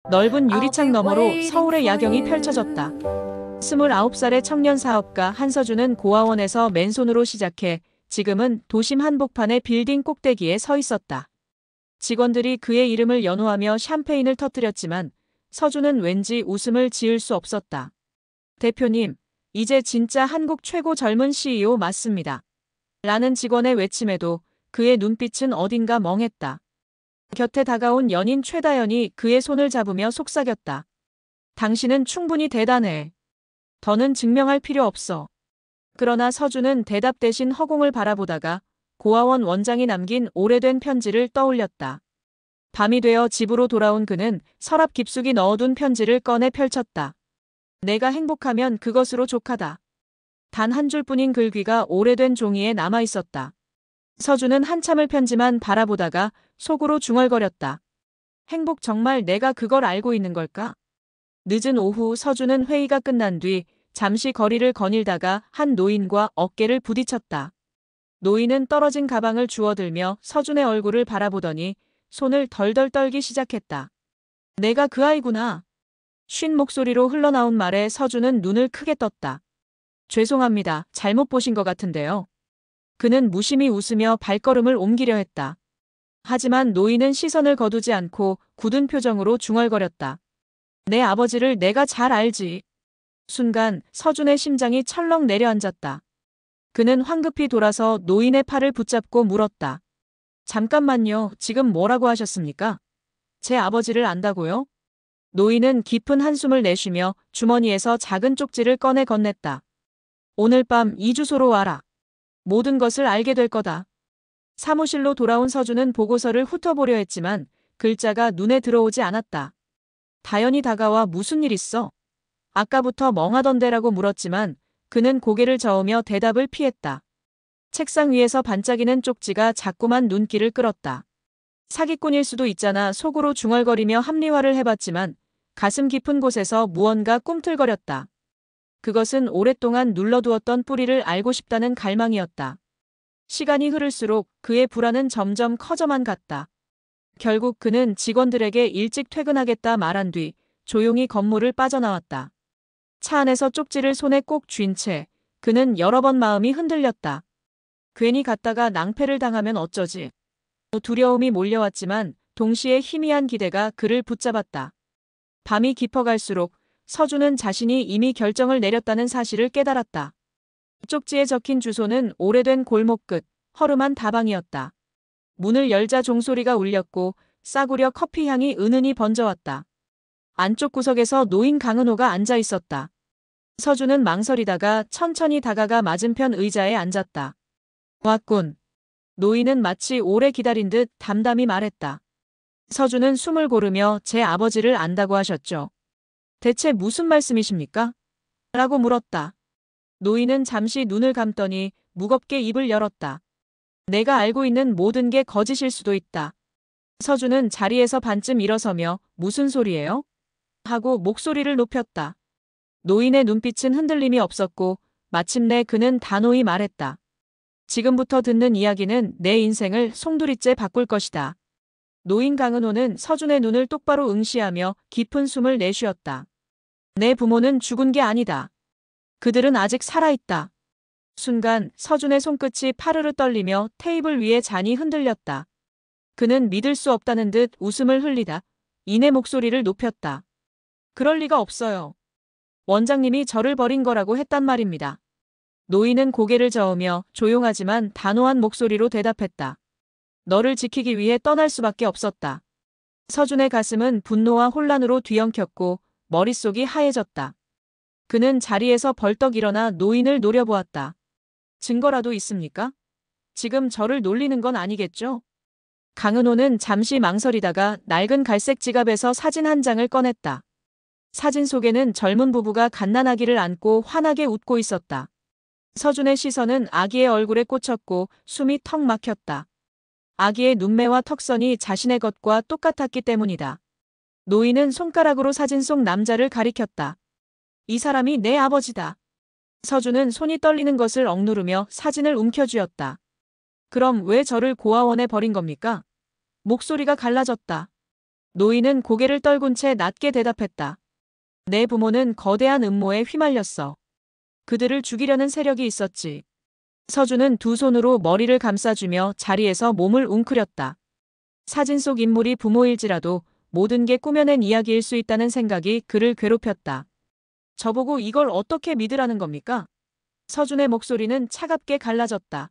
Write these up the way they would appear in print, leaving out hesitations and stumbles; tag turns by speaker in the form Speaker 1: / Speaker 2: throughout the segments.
Speaker 1: 넓은 유리창 너머로 서울의 야경이 펼쳐졌다. 29살의 청년 사업가 한서준은 고아원에서 맨손으로 시작해 지금은 도심 한복판의 빌딩 꼭대기에 서 있었다. 직원들이 그의 이름을 연호하며 샴페인을 터뜨렸지만 서준은 왠지 웃음을 지을 수 없었다. 대표님, 이제 진짜 한국 최고 젊은 CEO 맞습니다. 라는 직원의 외침에도 그의 눈빛은 어딘가 멍했다. 곁에 다가온 연인 최다연이 그의 손을 잡으며 속삭였다. 당신은 충분히 대단해. 더는 증명할 필요 없어. 그러나 서준은 대답 대신 허공을 바라보다가 고아원 원장이 남긴 오래된 편지를 떠올렸다. 밤이 되어 집으로 돌아온 그는 서랍 깊숙이 넣어둔 편지를 꺼내 펼쳤다. 내가 행복하면 그것으로 족하다. 단 한 줄뿐인 글귀가 오래된 종이에 남아 있었다. 서준은 한참을 편지만 바라보다가 속으로 중얼거렸다. 행복 정말 내가 그걸 알고 있는 걸까? 늦은 오후 서준은 회의가 끝난 뒤 잠시 거리를 거닐다가 한 노인과 어깨를 부딪혔다. 노인은 떨어진 가방을 주워들며 서준의 얼굴을 바라보더니 손을 덜덜 떨기 시작했다. 내가 그 아이구나. 쉰 목소리로 흘러나온 말에 서준은 눈을 크게 떴다. 죄송합니다. 잘못 보신 것 같은데요. 그는 무심히 웃으며 발걸음을 옮기려 했다. 하지만 노인은 시선을 거두지 않고 굳은 표정으로 중얼거렸다. 내 아버지를 내가 잘 알지. 순간 서준의 심장이 철렁 내려앉았다. 그는 황급히 돌아서 노인의 팔을 붙잡고 물었다. 잠깐만요. 지금 뭐라고 하셨습니까? 제 아버지를 안다고요? 노인은 깊은 한숨을 내쉬며 주머니에서 작은 쪽지를 꺼내 건넸다. 오늘 밤 이 주소로 와라. 모든 것을 알게 될 거다. 사무실로 돌아온 서준은 보고서를 훑어보려 했지만 글자가 눈에 들어오지 않았다. 다연이 다가와 무슨 일 있어? 아까부터 멍하던데라고 물었지만 그는 고개를 저으며 대답을 피했다. 책상 위에서 반짝이는 쪽지가 자꾸만 눈길을 끌었다. 사기꾼일 수도 있잖아 속으로 중얼거리며 합리화를 해봤지만 가슴 깊은 곳에서 무언가 꿈틀거렸다. 그것은 오랫동안 눌러두었던 뿌리를 알고 싶다는 갈망이었다. 시간이 흐를수록 그의 불안은 점점 커져만 갔다. 결국 그는 직원들에게 일찍 퇴근하겠다 말한 뒤 조용히 건물을 빠져나왔다. 차 안에서 쪽지를 손에 꼭 쥔 채 그는 여러 번 마음이 흔들렸다. 괜히 갔다가 낭패를 당하면 어쩌지? 두려움이 몰려왔지만 동시에 희미한 기대가 그를 붙잡았다. 밤이 깊어갈수록 서준은 자신이 이미 결정을 내렸다는 사실을 깨달았다. 쪽지에 적힌 주소는 오래된 골목 끝 허름한 다방이었다. 문을 열자 종소리가 울렸고 싸구려 커피 향이 은은히 번져왔다. 안쪽 구석에서 노인 강은호가 앉아 있었다. 서준은 망설이다가 천천히 다가가 맞은편 의자에 앉았다. 왔군. 노인은 마치 오래 기다린 듯 담담히 말했다. 서준은 숨을 고르며 제 아버지를 안다고 하셨죠. 대체 무슨 말씀이십니까? 라고 물었다. 노인은 잠시 눈을 감더니 무겁게 입을 열었다. 내가 알고 있는 모든 게 거짓일 수도 있다. 서준은 자리에서 반쯤 일어서며 무슨 소리예요? 하고 목소리를 높였다. 노인의 눈빛은 흔들림이 없었고 마침내 그는 단호히 말했다. 지금부터 듣는 이야기는 내 인생을 송두리째 바꿀 것이다. 노인 강은호는 서준의 눈을 똑바로 응시하며 깊은 숨을 내쉬었다. 내 부모는 죽은 게 아니다. 그들은 아직 살아있다. 순간 서준의 손끝이 파르르 떨리며 테이블 위에 잔이 흔들렸다. 그는 믿을 수 없다는 듯 웃음을 흘리다 이내 목소리를 높였다. 그럴 리가 없어요. 원장님이 저를 버린 거라고 했단 말입니다. 노인은 고개를 저으며 조용하지만 단호한 목소리로 대답했다. 너를 지키기 위해 떠날 수밖에 없었다. 서준의 가슴은 분노와 혼란으로 뒤엉켰고 머릿속이 하얘졌다. 그는 자리에서 벌떡 일어나 노인을 노려보았다. 증거라도 있습니까? 지금 저를 놀리는 건 아니겠죠? 강은호는 잠시 망설이다가 낡은 갈색 지갑에서 사진 한 장을 꺼냈다. 사진 속에는 젊은 부부가 갓난아기를 안고 환하게 웃고 있었다. 서준의 시선은 아기의 얼굴에 꽂혔고 숨이 턱 막혔다. 아기의 눈매와 턱선이 자신의 것과 똑같았기 때문이다. 노인은 손가락으로 사진 속 남자를 가리켰다. 이 사람이 내 아버지다. 서준은 손이 떨리는 것을 억누르며 사진을 움켜쥐었다. 그럼 왜 저를 고아원에 버린 겁니까? 목소리가 갈라졌다. 노인은 고개를 떨군 채 낮게 대답했다. 내 부모는 거대한 음모에 휘말렸어. 그들을 죽이려는 세력이 있었지. 서준은 두 손으로 머리를 감싸주며 자리에서 몸을 웅크렸다. 사진 속 인물이 부모일지라도 모든 게 꾸며낸 이야기일 수 있다는 생각이 그를 괴롭혔다. 저보고 이걸 어떻게 믿으라는 겁니까? 서준의 목소리는 차갑게 갈라졌다.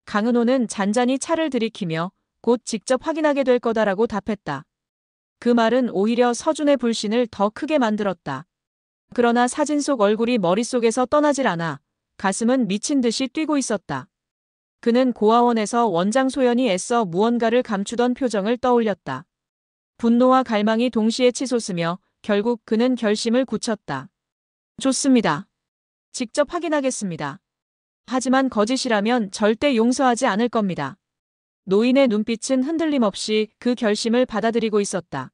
Speaker 1: 강은호는 잔잔히 차를 들이키며 곧 직접 확인하게 될 거다라고 답했다. 그 말은 오히려 서준의 불신을 더 크게 만들었다. 그러나 사진 속 얼굴이 머릿속에서 떠나질 않아 가슴은 미친 듯이 뛰고 있었다. 그는 고아원에서 원장 소연이 애써 무언가를 감추던 표정을 떠올렸다. 분노와 갈망이 동시에 치솟으며 결국 그는 결심을 굳혔다. 좋습니다. 직접 확인하겠습니다. 하지만 거짓이라면 절대 용서하지 않을 겁니다. 노인의 눈빛은 흔들림 없이 그 결심을 받아들이고 있었다.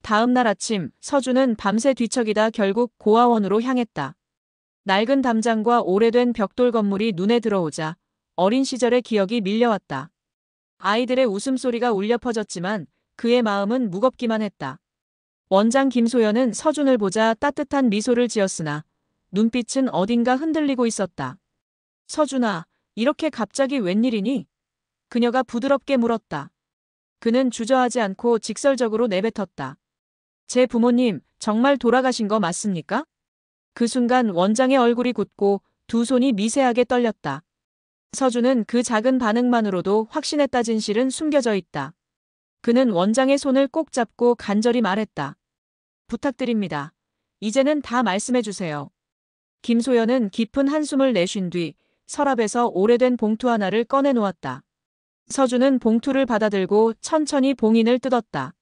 Speaker 1: 다음 날 아침 서준은 밤새 뒤척이다 결국 고아원으로 향했다. 낡은 담장과 오래된 벽돌 건물이 눈에 들어오자 어린 시절의 기억이 밀려왔다. 아이들의 웃음소리가 울려 퍼졌지만 그의 마음은 무겁기만 했다. 원장 김소연은 서준을 보자 따뜻한 미소를 지었으나 눈빛은 어딘가 흔들리고 있었다. 서준아, 이렇게 갑자기 웬일이니? 그녀가 부드럽게 물었다. 그는 주저하지 않고 직설적으로 내뱉었다. 제 부모님, 정말 돌아가신 거 맞습니까? 그 순간 원장의 얼굴이 굳고 두 손이 미세하게 떨렸다. 서준은 그 작은 반응만으로도 확신했다. 진실은 숨겨져 있다. 그는 원장의 손을 꼭 잡고 간절히 말했다. 부탁드립니다. 이제는 다 말씀해 주세요. 김소연은 깊은 한숨을 내쉰 뒤 서랍에서 오래된 봉투 하나를 꺼내 놓았다. 서준은 봉투를 받아들고 천천히 봉인을 뜯었다.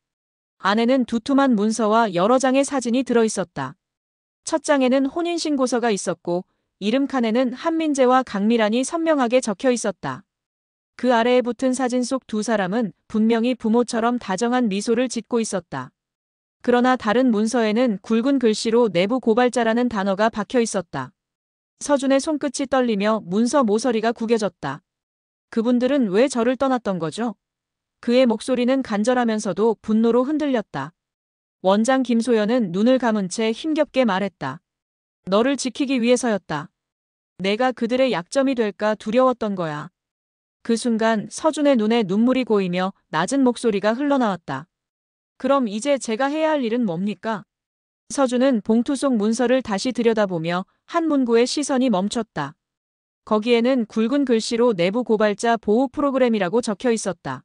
Speaker 1: 안에는 두툼한 문서와 여러 장의 사진이 들어있었다. 첫 장에는 혼인신고서가 있었고 이름 칸에는 한민재와 강미란이 선명하게 적혀 있었다. 그 아래에 붙은 사진 속 두 사람은 분명히 부모처럼 다정한 미소를 짓고 있었다. 그러나 다른 문서에는 굵은 글씨로 내부 고발자라는 단어가 박혀 있었다. 서준의 손끝이 떨리며 문서 모서리가 구겨졌다. 그분들은 왜 저를 떠났던 거죠? 그의 목소리는 간절하면서도 분노로 흔들렸다. 원장 김소연은 눈을 감은 채 힘겹게 말했다. 너를 지키기 위해서였다. 내가 그들의 약점이 될까 두려웠던 거야. 그 순간 서준의 눈에 눈물이 고이며 낮은 목소리가 흘러나왔다. 그럼 이제 제가 해야 할 일은 뭡니까? 서준은 봉투 속 문서를 다시 들여다보며 한 문구에 시선이 멈췄다. 거기에는 굵은 글씨로 내부 고발자 보호 프로그램이라고 적혀 있었다.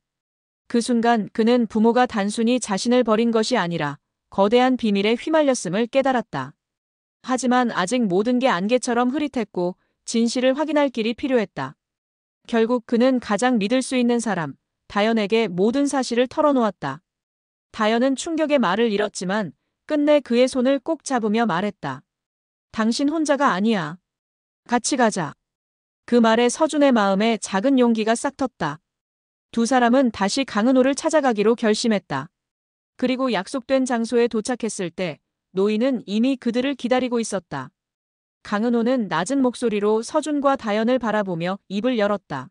Speaker 1: 그 순간 그는 부모가 단순히 자신을 버린 것이 아니라 거대한 비밀에 휘말렸음을 깨달았다. 하지만 아직 모든 게 안개처럼 흐릿했고 진실을 확인할 길이 필요했다. 결국 그는 가장 믿을 수 있는 사람, 다연에게 모든 사실을 털어놓았다. 다연은 충격의 말을 잃었지만 끝내 그의 손을 꼭 잡으며 말했다. 당신 혼자가 아니야. 같이 가자. 그 말에 서준의 마음에 작은 용기가 싹 텄다. 두 사람은 다시 강은호를 찾아가기로 결심했다. 그리고 약속된 장소에 도착했을 때 노인은 이미 그들을 기다리고 있었다. 강은호는 낮은 목소리로 서준과 다연을 바라보며 입을 열었다.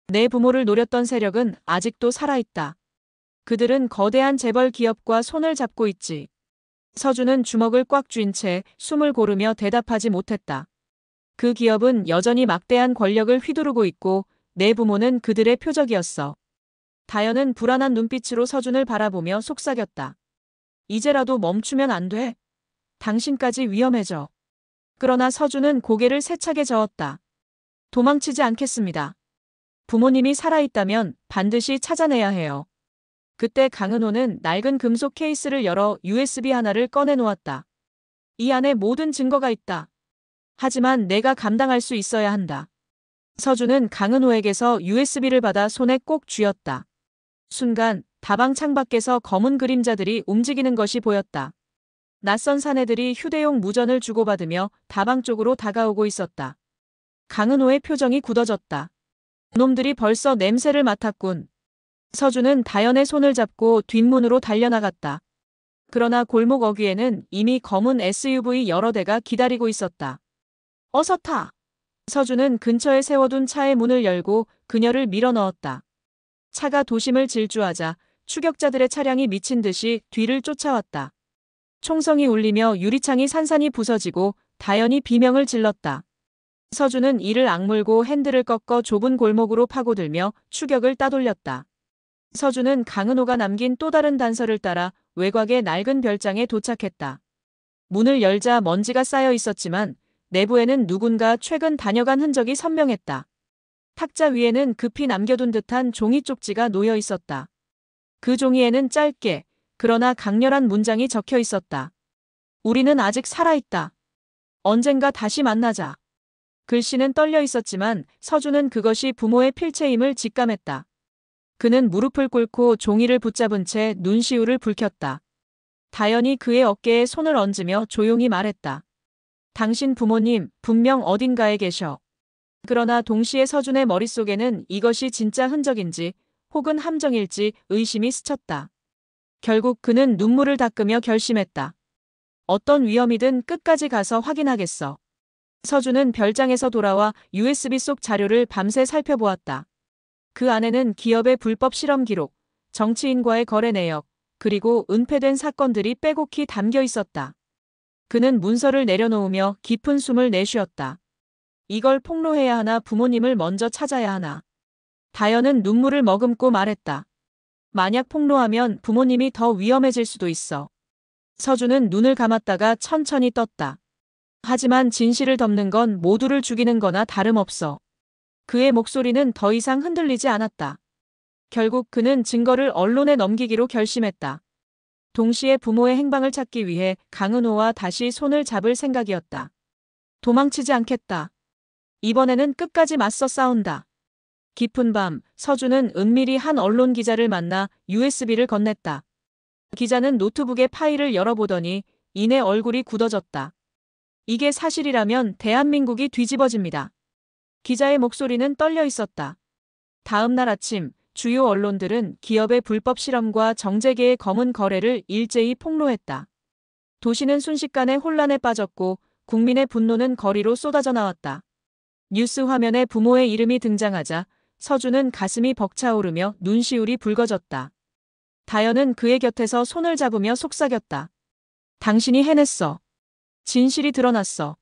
Speaker 1: 내 부모를 노렸던 세력은 아직도 살아있다. 그들은 거대한 재벌 기업과 손을 잡고 있지. 서준은 주먹을 꽉 쥔 채 숨을 고르며 대답하지 못했다. 그 기업은 여전히 막대한 권력을 휘두르고 있고 내 부모는 그들의 표적이었어. 다연은 불안한 눈빛으로 서준을 바라보며 속삭였다. 이제라도 멈추면 안 돼. 당신까지 위험해져. 그러나 서준은 고개를 세차게 저었다. 도망치지 않겠습니다. 부모님이 살아있다면 반드시 찾아내야 해요. 그때 강은호는 낡은 금속 케이스를 열어 USB 하나를 꺼내 놓았다. 이 안에 모든 증거가 있다. 하지만 내가 감당할 수 있어야 한다. 서준은 강은호에게서 USB를 받아 손에 꼭 쥐었다. 순간 다방 창밖에서 검은 그림자들이 움직이는 것이 보였다. 낯선 사내들이 휴대용 무전을 주고받으며 다방 쪽으로 다가오고 있었다. 강은호의 표정이 굳어졌다. 놈들이 벌써 냄새를 맡았군. 서준은 다연의 손을 잡고 뒷문으로 달려나갔다. 그러나 골목 어귀에는 이미 검은 SUV 여러 대가 기다리고 있었다. 어서 타! 서준은 근처에 세워둔 차의 문을 열고 그녀를 밀어 넣었다. 차가 도심을 질주하자 추격자들의 차량이 미친 듯이 뒤를 쫓아왔다. 총성이 울리며 유리창이 산산이 부서지고 다연이 비명을 질렀다. 서준은 이를 악물고 핸들을 꺾어 좁은 골목으로 파고들며 추격을 따돌렸다. 서준은 강은호가 남긴 또 다른 단서를 따라 외곽의 낡은 별장에 도착했다. 문을 열자 먼지가 쌓여 있었지만 내부에는 누군가 최근 다녀간 흔적이 선명했다. 탁자 위에는 급히 남겨둔 듯한 종이 쪽지가 놓여 있었다. 그 종이에는 짧게 그러나 강렬한 문장이 적혀 있었다. 우리는 아직 살아있다. 언젠가 다시 만나자. 글씨는 떨려 있었지만 서준은 그것이 부모의 필체임을 직감했다. 그는 무릎을 꿇고 종이를 붙잡은 채 눈시울을 붉혔다. 다연이 그의 어깨에 손을 얹으며 조용히 말했다. 당신 부모님 분명 어딘가에 계셔. 그러나 동시에 서준의 머릿속에는 이것이 진짜 흔적인지 혹은 함정일지 의심이 스쳤다. 결국 그는 눈물을 닦으며 결심했다. 어떤 위험이든 끝까지 가서 확인하겠어. 서준은 별장에서 돌아와 USB 속 자료를 밤새 살펴보았다. 그 안에는 기업의 불법 실험 기록, 정치인과의 거래 내역, 그리고 은폐된 사건들이 빼곡히 담겨 있었다. 그는 문서를 내려놓으며 깊은 숨을 내쉬었다. 이걸 폭로해야 하나 부모님을 먼저 찾아야 하나. 다연은 눈물을 머금고 말했다. 만약 폭로하면 부모님이 더 위험해질 수도 있어. 서준은 눈을 감았다가 천천히 떴다. 하지만 진실을 덮는 건 모두를 죽이는 거나 다름없어. 그의 목소리는 더 이상 흔들리지 않았다. 결국 그는 증거를 언론에 넘기기로 결심했다. 동시에 부모의 행방을 찾기 위해 강은호와 다시 손을 잡을 생각이었다. 도망치지 않겠다. 이번에는 끝까지 맞서 싸운다. 깊은 밤, 서준은 은밀히 한 언론 기자를 만나 USB를 건넸다. 기자는 노트북의 파일을 열어보더니 이내 얼굴이 굳어졌다. 이게 사실이라면 대한민국이 뒤집어집니다. 기자의 목소리는 떨려 있었다. 다음 날 아침, 주요 언론들은 기업의 불법 실험과 정재계의 검은 거래를 일제히 폭로했다. 도시는 순식간에 혼란에 빠졌고 국민의 분노는 거리로 쏟아져 나왔다. 뉴스 화면에 부모의 이름이 등장하자 서준은 가슴이 벅차오르며 눈시울이 붉어졌다. 다연은 그의 곁에서 손을 잡으며 속삭였다. 당신이 해냈어. 진실이 드러났어.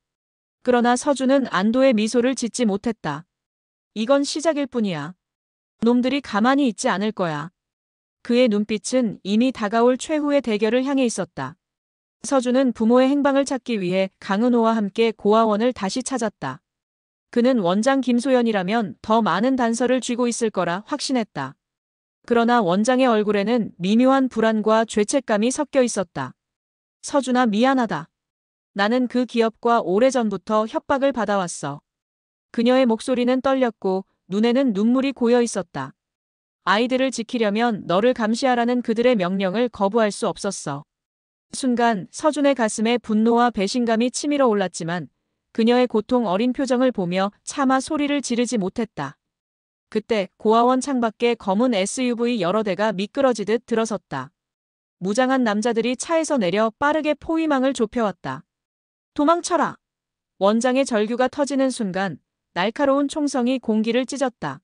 Speaker 1: 그러나 서준은 안도의 미소를 짓지 못했다. 이건 시작일 뿐이야. 놈들이 가만히 있지 않을 거야. 그의 눈빛은 이미 다가올 최후의 대결을 향해 있었다. 서준은 부모의 행방을 찾기 위해 강은호와 함께 고아원을 다시 찾았다. 그는 원장 김소연이라면 더 많은 단서를 쥐고 있을 거라 확신했다. 그러나 원장의 얼굴에는 미묘한 불안과 죄책감이 섞여 있었다. 서준아, 미안하다. 나는 그 기업과 오래전부터 협박을 받아왔어. 그녀의 목소리는 떨렸고 눈에는 눈물이 고여 있었다. 아이들을 지키려면 너를 감시하라는 그들의 명령을 거부할 수 없었어. 순간 서준의 가슴에 분노와 배신감이 치밀어 올랐지만 그녀의 고통 어린 표정을 보며 차마 소리를 지르지 못했다. 그때 고아원 창밖에 검은 SUV 여러 대가 미끄러지듯 들어섰다. 무장한 남자들이 차에서 내려 빠르게 포위망을 좁혀왔다. 도망쳐라! 원장의 절규가 터지는 순간 날카로운 총성이 공기를 찢었다.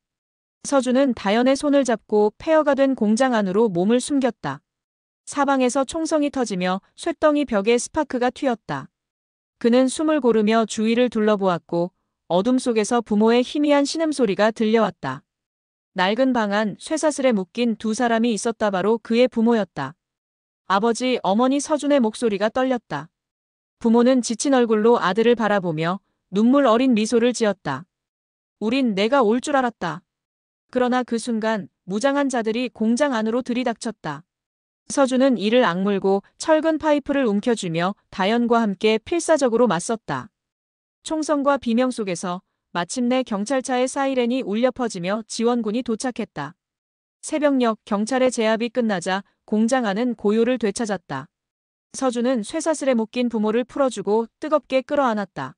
Speaker 1: 서준은 다연의 손을 잡고 폐허가 된 공장 안으로 몸을 숨겼다. 사방에서 총성이 터지며 쇳덩이 벽에 스파크가 튀었다. 그는 숨을 고르며 주위를 둘러보았고 어둠 속에서 부모의 희미한 신음소리가 들려왔다. 낡은 방 안 쇠사슬에 묶인 두 사람이 있었다. 바로 그의 부모였다. 아버지, 어머니. 서준의 목소리가 떨렸다. 부모는 지친 얼굴로 아들을 바라보며 눈물 어린 미소를 지었다. 우린 내가 올 줄 알았다. 그러나 그 순간 무장한 자들이 공장 안으로 들이닥쳤다. 서준은 이를 악물고 철근 파이프를 움켜쥐며 다연과 함께 필사적으로 맞섰다. 총성과 비명 속에서 마침내 경찰차의 사이렌이 울려 퍼지며 지원군이 도착했다. 새벽녘 경찰의 제압이 끝나자 공장 안은 고요를 되찾았다. 서준은 쇠사슬에 묶인 부모를 풀어주고 뜨겁게 끌어안았다.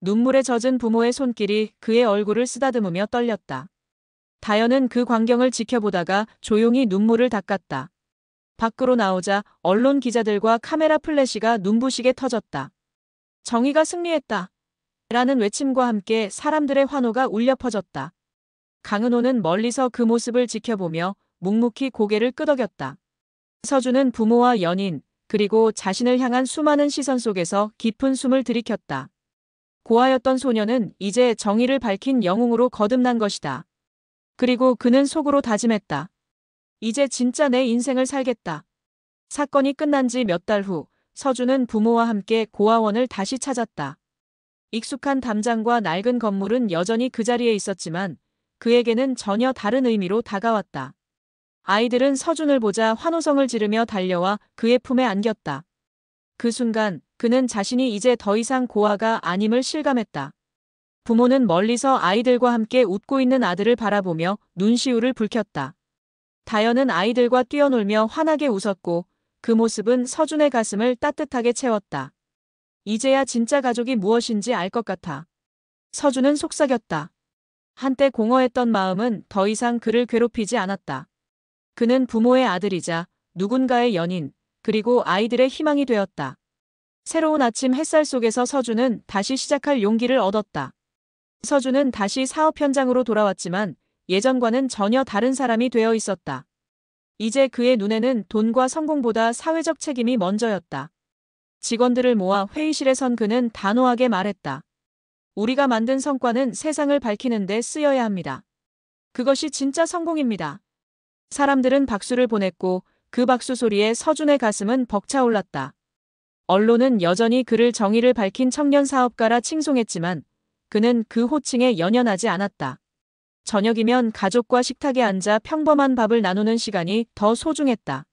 Speaker 1: 눈물에 젖은 부모의 손길이 그의 얼굴을 쓰다듬으며 떨렸다. 다연은 그 광경을 지켜보다가 조용히 눈물을 닦았다. 밖으로 나오자 언론 기자들과 카메라 플래시가 눈부시게 터졌다. 정의가 승리했다. 라는 외침과 함께 사람들의 환호가 울려 퍼졌다. 강은호는 멀리서 그 모습을 지켜보며 묵묵히 고개를 끄덕였다. 서준은 부모와 연인, 그리고 자신을 향한 수많은 시선 속에서 깊은 숨을 들이켰다. 고아였던 소녀는 이제 정의를 밝힌 영웅으로 거듭난 것이다. 그리고 그는 속으로 다짐했다. 이제 진짜 내 인생을 살겠다. 사건이 끝난 지 몇 달 후, 서준은 부모와 함께 고아원을 다시 찾았다. 익숙한 담장과 낡은 건물은 여전히 그 자리에 있었지만 그에게는 전혀 다른 의미로 다가왔다. 아이들은 서준을 보자 환호성을 지르며 달려와 그의 품에 안겼다. 그 순간 그는 자신이 이제 더 이상 고아가 아님을 실감했다. 부모는 멀리서 아이들과 함께 웃고 있는 아들을 바라보며 눈시울을 붉혔다. 다현은 아이들과 뛰어놀며 환하게 웃었고 그 모습은 서준의 가슴을 따뜻하게 채웠다. 이제야 진짜 가족이 무엇인지 알 것 같아. 서준은 속삭였다. 한때 공허했던 마음은 더 이상 그를 괴롭히지 않았다. 그는 부모의 아들이자 누군가의 연인, 그리고 아이들의 희망이 되었다. 새로운 아침 햇살 속에서 서준은 다시 시작할 용기를 얻었다. 서준은 다시 사업 현장으로 돌아왔지만 예전과는 전혀 다른 사람이 되어 있었다. 이제 그의 눈에는 돈과 성공보다 사회적 책임이 먼저였다. 직원들을 모아 회의실에 선 그는 단호하게 말했다. 우리가 만든 성과는 세상을 밝히는 데 쓰여야 합니다. 그것이 진짜 성공입니다. 사람들은 박수를 보냈고 그 박수 소리에 서준의 가슴은 벅차올랐다. 언론은 여전히 그를 정의를 밝힌 청년 사업가라 칭송했지만 그는 그 호칭에 연연하지 않았다. 저녁이면 가족과 식탁에 앉아 평범한 밥을 나누는 시간이 더 소중했다.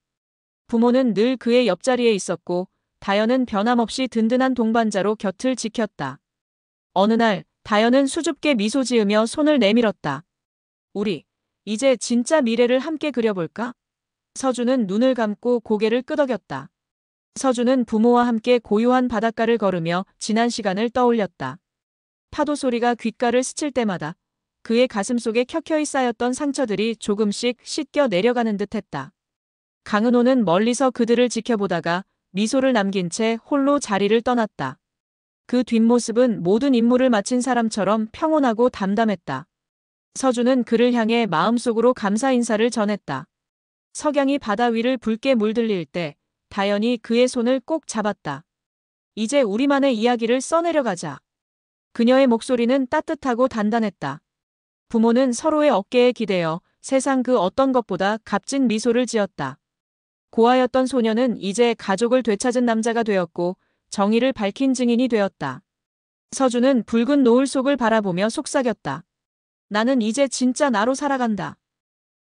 Speaker 1: 부모는 늘 그의 옆자리에 있었고 다현은 변함없이 든든한 동반자로 곁을 지켰다. 어느 날 다현은 수줍게 미소 지으며 손을 내밀었다. 우리 이제 진짜 미래를 함께 그려볼까? 서준은 눈을 감고 고개를 끄덕였다. 서준은 부모와 함께 고요한 바닷가를 걸으며 지난 시간을 떠올렸다. 파도 소리가 귓가를 스칠 때마다 그의 가슴 속에 켜켜이 쌓였던 상처들이 조금씩 씻겨 내려가는 듯했다. 강은호는 멀리서 그들을 지켜보다가 미소를 남긴 채 홀로 자리를 떠났다. 그 뒷모습은 모든 임무를 마친 사람처럼 평온하고 담담했다. 서준은 그를 향해 마음속으로 감사 인사를 전했다. 석양이 바다 위를 붉게 물들릴 때 다현이 그의 손을 꼭 잡았다. 이제 우리만의 이야기를 써내려가자. 그녀의 목소리는 따뜻하고 단단했다. 부모는 서로의 어깨에 기대어 세상 그 어떤 것보다 값진 미소를 지었다. 고아였던 소녀는 이제 가족을 되찾은 남자가 되었고 정의를 밝힌 증인이 되었다. 서준은 붉은 노을 속을 바라보며 속삭였다. 나는 이제 진짜 나로 살아간다.